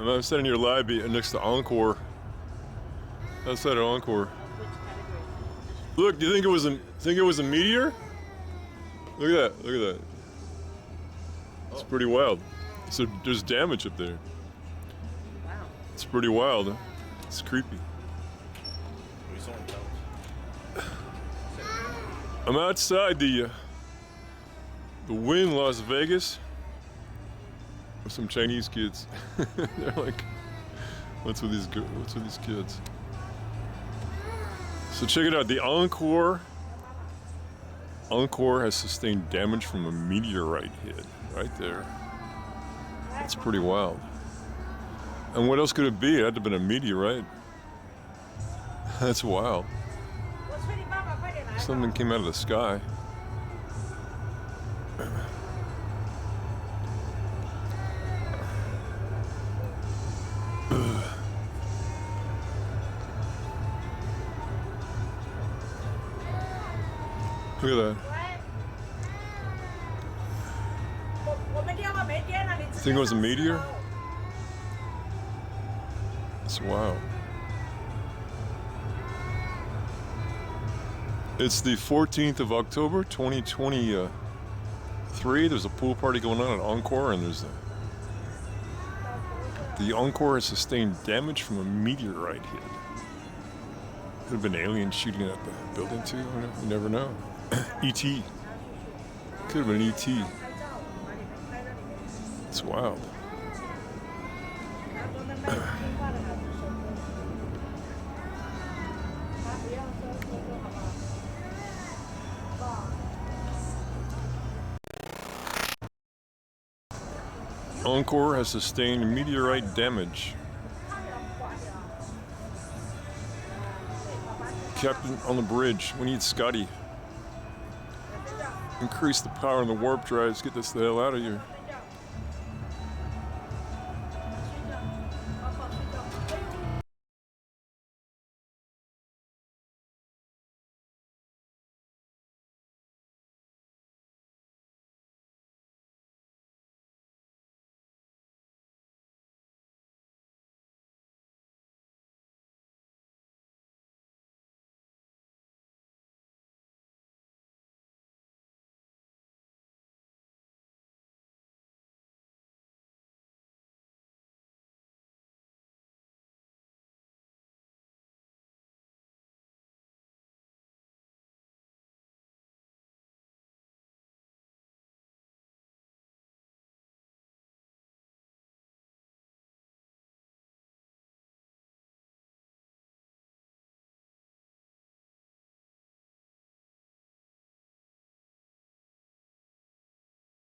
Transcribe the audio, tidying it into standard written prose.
I'm standing near Libby next to Encore. Outside of Encore. Look, do you think it was a meteor? Look at that. Look at that. It's pretty wild. So there's damage up there. Wow. It's pretty wild. Huh? It's creepy. I'm outside the Wynn Las Vegas with some Chinese kids. They're like, what's with these kids? So check it out. The Encore has sustained damage from a meteorite hit right there. That's pretty wild. And what else could it be? It had to have been a meteorite. That's wild. Something came out of the sky. Look at that. Think it was a meteor? It's wild. It's the 14th of October, 2023. There's a pool party going on at Encore, and the Encore has sustained damage from a meteorite hit. Could have been aliens shooting at the building too. You never know. E.T. Could have been E.T. It's wild. Encore has sustained meteorite damage. Captain on the bridge, we need Scotty. Increase the power in the warp drives, get this the hell out of here.